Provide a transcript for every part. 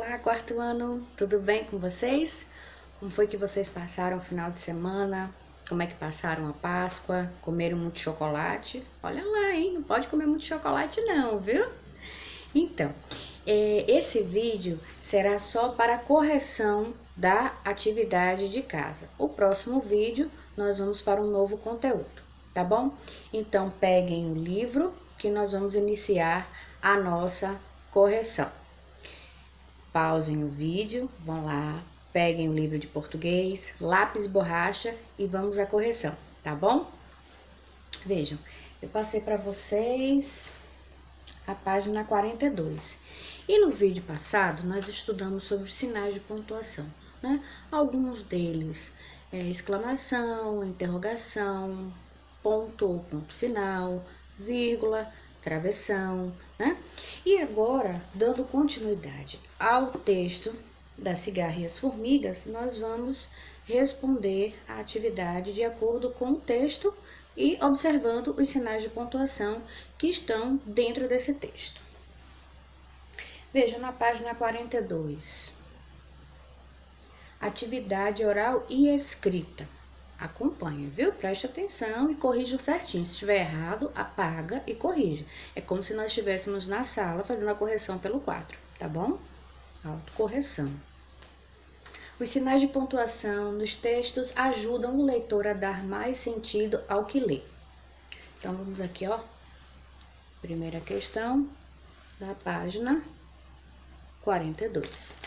Olá, quarto ano, tudo bem com vocês? Como foi que vocês passaram o final de semana? Como é que passaram a Páscoa? Comeram muito chocolate? Olha lá, hein? Não pode comer muito chocolate não, viu? Então, esse vídeo será só para correção da atividade de casa. O próximo vídeo nós vamos para um novo conteúdo, tá bom? Então, peguem o livro que nós vamos iniciar a nossa correção. Pausem o vídeo, vão lá, peguem o livro de português, lápis e borracha e vamos à correção, tá bom? Vejam, eu passei para vocês a página 42. E no vídeo passado, nós estudamos sobre os sinais de pontuação, né? Alguns deles exclamação, interrogação, ponto ou ponto final, vírgula, travessão, né? E agora, dando continuidade ao texto da cigarra e as formigas, nós vamos responder a atividade de acordo com o texto e observando os sinais de pontuação que estão dentro desse texto. Veja na página 42. Atividade oral e escrita. Acompanhe, viu? Preste atenção e corrija certinho. Se estiver errado, apaga e corrija. É como se nós estivéssemos na sala fazendo a correção pelo quadro, tá bom? Autocorreção. Os sinais de pontuação nos textos ajudam o leitor a dar mais sentido ao que lê. Então, vamos aqui, ó. Primeira questão da página 42.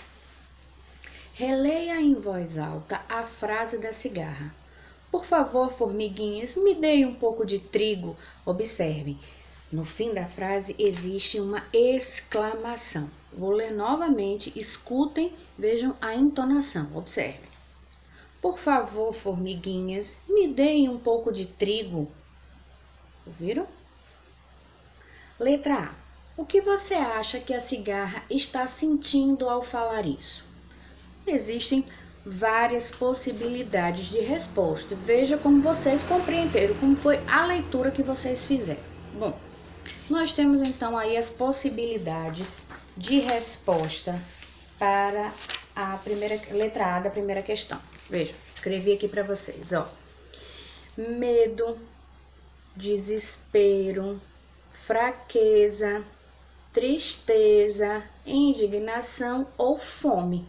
Releia em voz alta a frase da cigarra. Por favor, formiguinhas, me deem um pouco de trigo. Observem, no fim da frase existe uma exclamação. Vou ler novamente, escutem, vejam a entonação, observem. Por favor, formiguinhas, me deem um pouco de trigo. Ouviram? Letra A. O que você acha que a cigarra está sentindo ao falar isso? Existem várias possibilidades de resposta. Veja como vocês compreenderam, como foi a leitura que vocês fizeram. Bom, nós temos então aí as possibilidades de resposta para a letra A da primeira questão. Veja, escrevi aqui para vocês, ó. Medo, desespero, fraqueza, tristeza, indignação ou fome.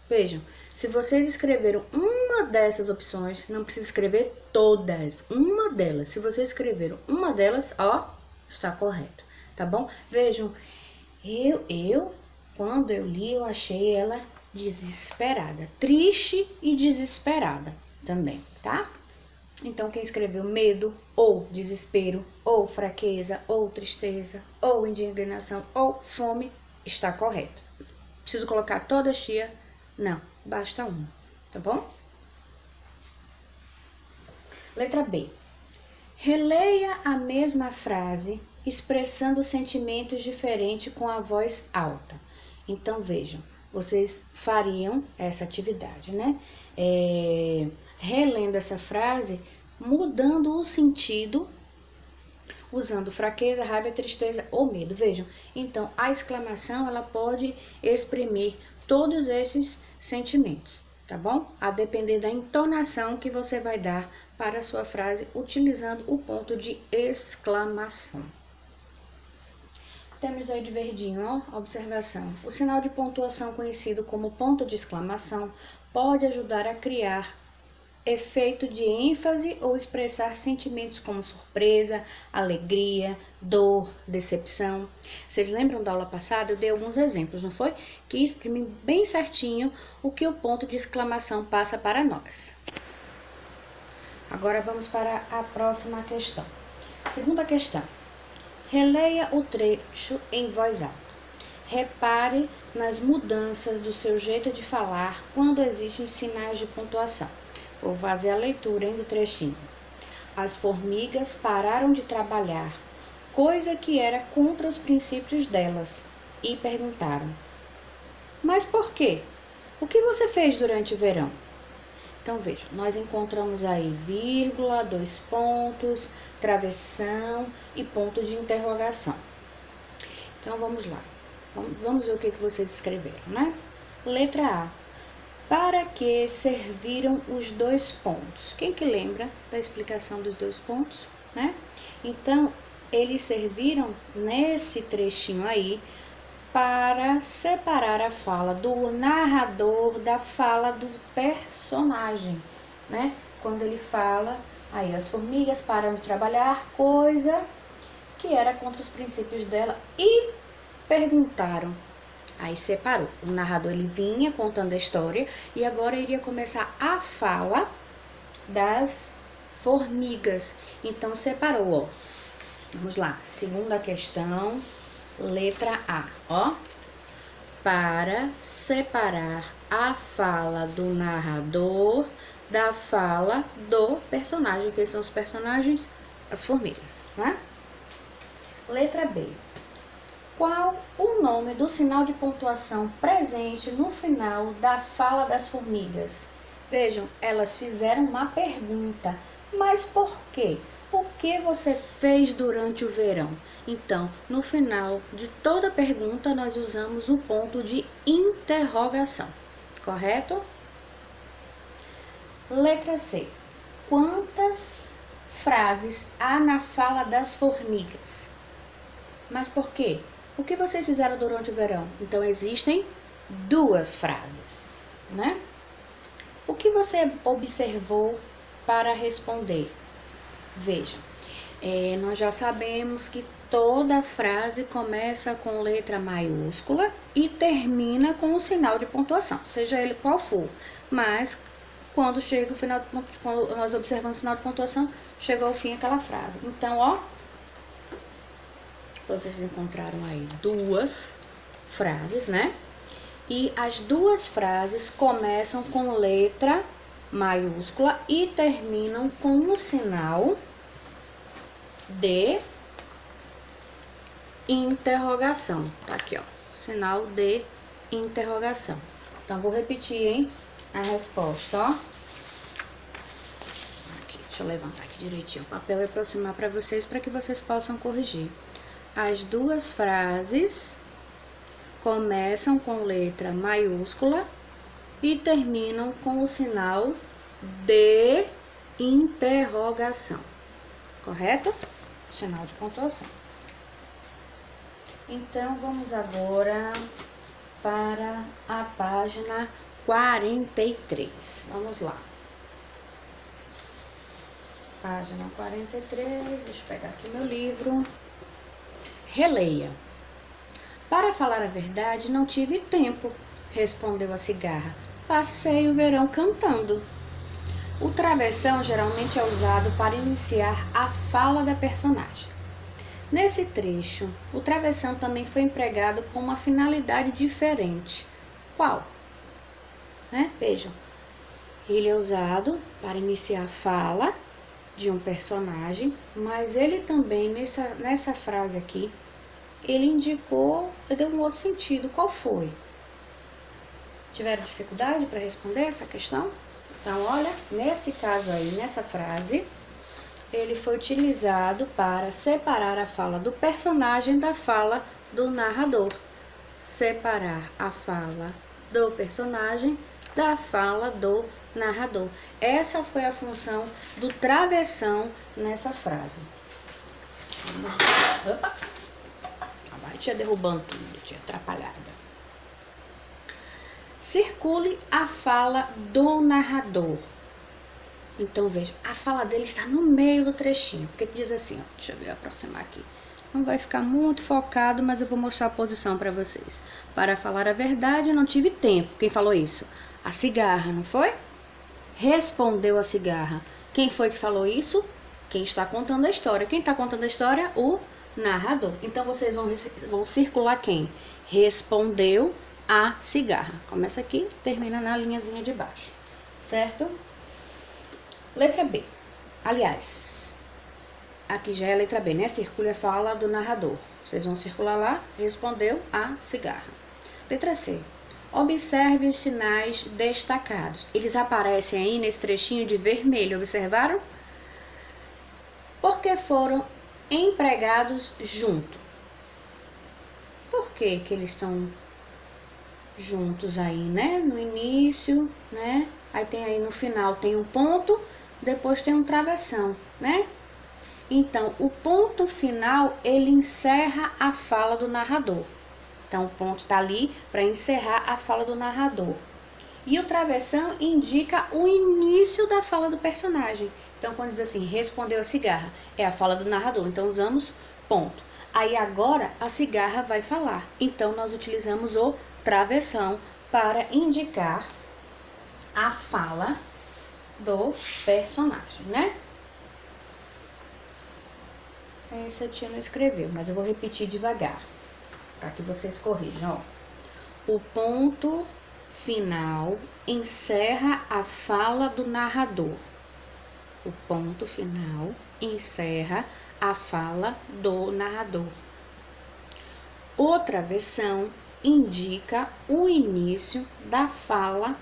Vejam, se vocês escreveram uma dessas opções, não precisa escrever todas, uma delas. Se vocês escreveram uma delas, ó, está correto, tá bom? Vejam, quando eu li, eu achei ela desesperada, triste e desesperada também, tá? Então, quem escreveu medo, ou desespero, ou fraqueza, ou tristeza, ou indignação, ou fome, está correto. Preciso colocar todas, tia? Não, basta uma, tá bom? Letra B. Releia a mesma frase expressando sentimentos diferentes com a voz alta. Então, vejam, vocês fariam essa atividade, né? Relendo essa frase, mudando o sentido, usando fraqueza, raiva, tristeza ou medo. Vejam, então, a exclamação, ela pode exprimir todos esses sentimentos, tá bom? A depender da entonação que você vai dar para a sua frase, utilizando o ponto de exclamação. Temos aí de verdinho, ó, observação. O sinal de pontuação conhecido como ponto de exclamação pode ajudar a criar efeito de ênfase ou expressar sentimentos como surpresa, alegria, dor, decepção. Vocês lembram da aula passada? Eu dei alguns exemplos, não foi? Que exprimem bem certinho o que o ponto de exclamação passa para nós. Agora vamos para a próxima questão. Segunda questão. Releia o trecho em voz alta. Repare nas mudanças do seu jeito de falar quando existem sinais de pontuação. Vou fazer a leitura, hein, do trechinho. As formigas pararam de trabalhar, coisa que era contra os princípios delas, e perguntaram: mas por quê? O que você fez durante o verão? Então, veja, nós encontramos aí vírgula, dois pontos, travessão e ponto de interrogação. Então, vamos lá. Vamos ver o que vocês escreveram, né? Letra A. Para que serviram os 2 pontos? Quem que lembra da explicação dos 2 pontos, né? Então, eles serviram nesse trechinho aí para separar a fala do narrador da fala do personagem, né? Quando ele fala, aí as formigas param de trabalhar, coisa que era contra os princípios dela, e perguntaram. Aí separou. O narrador ele vinha contando a história e agora iria começar a fala das formigas. Então separou, ó. Vamos lá. Segunda questão, letra A, ó. Para separar a fala do narrador da fala do personagem. Quem são os personagens? As formigas, né? Letra B. Qual o nome do sinal de pontuação presente no final da fala das formigas? Vejam, elas fizeram uma pergunta. Mas por quê? O que você fez durante o verão? Então, no final de toda pergunta, nós usamos o ponto de interrogação. Correto? Letra C. Quantas frases há na fala das formigas? Mas por quê? O que vocês fizeram durante o verão? Então, existem 2 frases, né? O que você observou para responder? Vejam, nós já sabemos que toda frase começa com letra maiúscula e termina com o sinal de pontuação, seja ele qual for. Mas, quando chega o final, quando nós observamos o sinal de pontuação, chegou ao fim aquela frase. Então, ó, vocês encontraram aí 2 frases, né? E as 2 frases começam com letra maiúscula e terminam com o sinal de interrogação. Tá aqui, ó, sinal de interrogação. Então, vou repetir, hein, a resposta, ó. Aqui, deixa eu levantar aqui direitinho o papel e aproximar para vocês, para que vocês possam corrigir. As 2 frases começam com letra maiúscula e terminam com o sinal de interrogação. Correto? Sinal de pontuação. Então, vamos agora para a página 43. Vamos lá. Página 43, deixa eu pegar aqui meu livro. Releia. Para falar a verdade, não tive tempo, respondeu a cigarra. Passei o verão cantando. O travessão geralmente é usado para iniciar a fala da personagem. Nesse trecho, o travessão também foi empregado com uma finalidade diferente. Qual? Vejam, ele é usado para iniciar a fala de um personagem, mas ele também, nessa frase aqui, ele indicou, deu um outro sentido. Qual foi? Tiveram dificuldade para responder essa questão? Então, olha, nesse caso aí, nessa frase, ele foi utilizado para separar a fala do personagem da fala do narrador. Separar a fala do personagem da fala do narrador. Essa foi a função do travessão nessa frase. Opa! Vai, tinha derrubando tudo, tinha atrapalhado. Circule a fala do narrador. Então, veja, a fala dele está no meio do trechinho, porque diz assim, ó, deixa eu ver, aproximar aqui. Não vai ficar muito focado, mas eu vou mostrar a posição para vocês. Para falar a verdade, não tive tempo. Quem falou isso? A cigarra, não foi? Respondeu a cigarra. Quem foi que falou isso? Quem está contando a história. Quem está contando a história? O narrador. Então, vocês vão circular quem? Respondeu a cigarra. Começa aqui, termina na linhazinha de baixo. Certo? Letra B. Aliás, aqui já é a letra B, né? Circule a fala do narrador. Vocês vão circular lá. Respondeu a cigarra. Letra C. Observe os sinais destacados. Eles aparecem aí nesse trechinho de vermelho, observaram? Porque foram empregados junto. por que que eles estão juntos aí, né? No início, né? Aí tem aí no final tem um ponto, depois tem um travessão, né? Então, o ponto final, ele encerra a fala do narrador. Então, o ponto tá ali para encerrar a fala do narrador. E o travessão indica o início da fala do personagem. Então, quando diz assim, respondeu a cigarra, é a fala do narrador. Então, usamos ponto. Aí, agora, a cigarra vai falar. Então, nós utilizamos o travessão para indicar a fala do personagem, né? Esse a tia não escreveu, mas eu vou repetir devagar, para que vocês corrijam, ó. O ponto final encerra a fala do narrador. O ponto final encerra a fala do narrador. O travessão indica o início da fala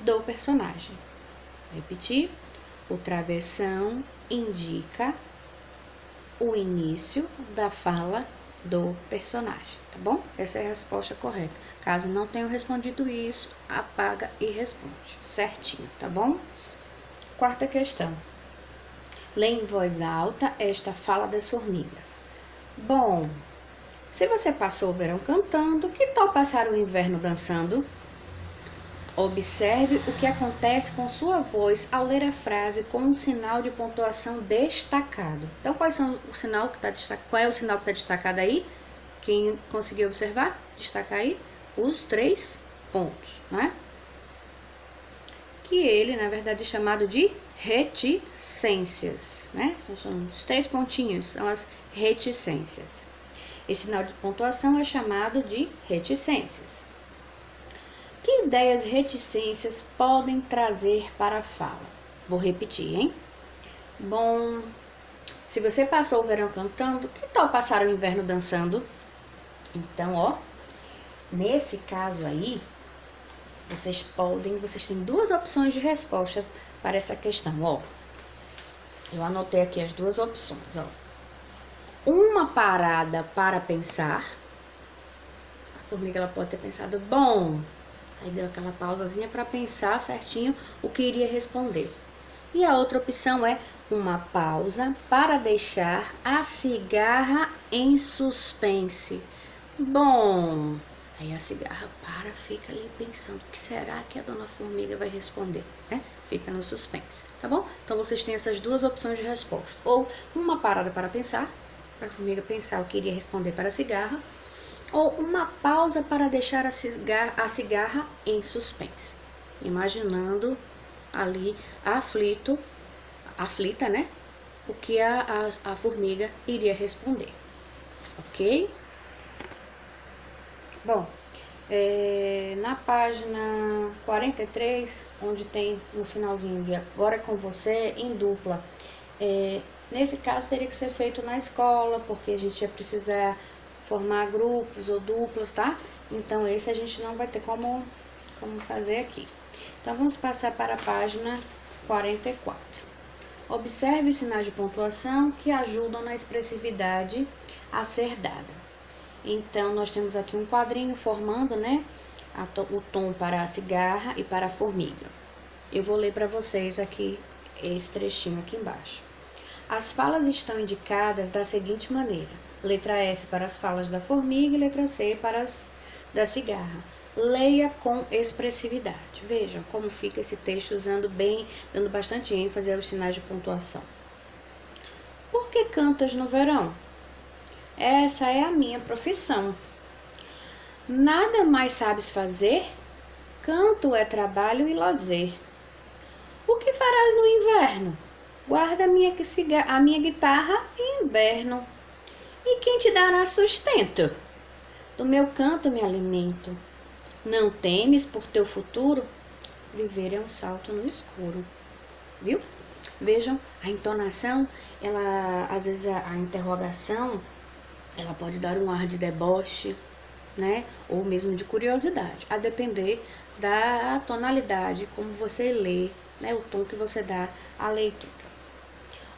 do personagem. Vou repetir. O travessão indica o início da fala do personagem, tá bom? Essa é a resposta correta. Caso não tenha respondido isso, apaga e responde certinho, tá bom? Quarta questão. Lê em voz alta esta fala das formigas. Bom, se você passou o verão cantando, que tal passar o inverno dançando? Observe o que acontece com sua voz ao ler a frase com um sinal de pontuação destacado. Então, qual é o sinal que está destacado aí? Quem conseguiu observar? Destacar aí os 3 pontos, né? Que ele, na verdade, é chamado de reticências, né? São os 3 pontinhos, são as reticências. Esse sinal de pontuação é chamado de reticências. Que ideias reticências podem trazer para a fala? Vou repetir, hein? Bom, se você passou o verão cantando, que tal passar o inverno dançando? Então, ó, nesse caso aí, vocês têm 2 opções de resposta para essa questão, ó. Eu anotei aqui as 2 opções, ó. Uma parada para pensar. A formiga ela pode ter pensado, bom, aí deu aquela pausazinha para pensar certinho o que iria responder. E a outra opção é uma pausa para deixar a cigarra em suspense. Bom, aí a cigarra fica ali pensando, o que será que a dona formiga vai responder, né? Fica no suspense, tá bom? Então, vocês têm essas 2 opções de resposta. Ou uma parada para pensar, para a formiga pensar o que iria responder para a cigarra, ou uma pausa para deixar a cigarra em suspense, imaginando ali aflita, né? O que a formiga iria responder, ok? Bom, na página 43, onde tem no finalzinho de agora é com você, em dupla, nesse caso teria que ser feito na escola, porque a gente ia precisar formar grupos ou duplos, tá? Então, esse a gente não vai ter como fazer aqui. Então, vamos passar para a página 44. Observe os sinais de pontuação que ajudam na expressividade a ser dada. Então, nós temos aqui um quadrinho formando, né, o tom para a cigarra e para a formiga. Eu vou ler para vocês aqui esse trechinho aqui embaixo. As falas estão indicadas da seguinte maneira: letra F para as falas da formiga e letra C para as da cigarra. Leia com expressividade. Vejam como fica esse texto dando bastante ênfase aos sinais de pontuação. Por que cantas no verão? Essa é a minha profissão. Nada mais sabes fazer? Canto é trabalho e lazer. O que farás no inverno? Guarda a minha guitarra e inverno. E quem te dará sustento? Do meu canto me alimento. Não temes por teu futuro? Viver é um salto no escuro. Viu? Vejam, a entonação, às vezes a interrogação, ela pode dar um ar de deboche, né? Ou mesmo de curiosidade, a depender da tonalidade, como você lê, né? O tom que você dá à leitura.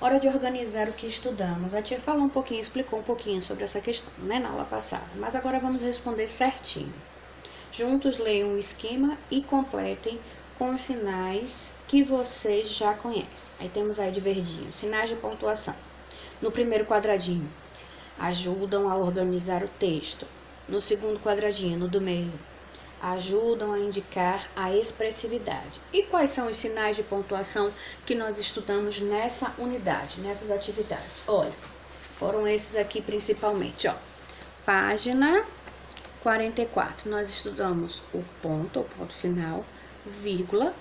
Hora de organizar o que estudamos. A tia falou um pouquinho, explicou um pouquinho sobre essa questão, né, na aula passada. Mas agora vamos responder certinho. Juntos leiam o esquema e completem com os sinais que vocês já conhecem. Aí temos aí de verdinho, sinais de pontuação. No primeiro quadradinho, ajudam a organizar o texto. No segundo quadradinho, no do meio, ajudam a indicar a expressividade. E quais são os sinais de pontuação que nós estudamos nessa unidade, nessas atividades? Olha, foram esses aqui principalmente, ó. Página 44, nós estudamos o ponto final, vírgula,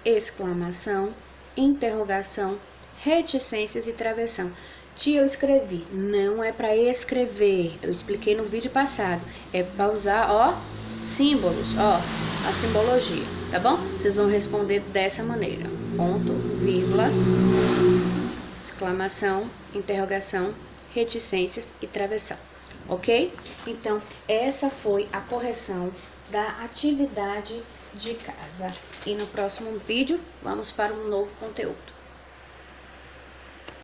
exclamação, interrogação, reticências e travessão. Tia, eu escrevi. Não é para escrever. Eu expliquei no vídeo passado. É para usar, ó, símbolos, ó, a simbologia, tá bom? Vocês vão responder dessa maneira. Ponto, vírgula, exclamação, interrogação, reticências e travessão. Ok? Então, essa foi a correção da atividade de casa. E no próximo vídeo, vamos para um novo conteúdo.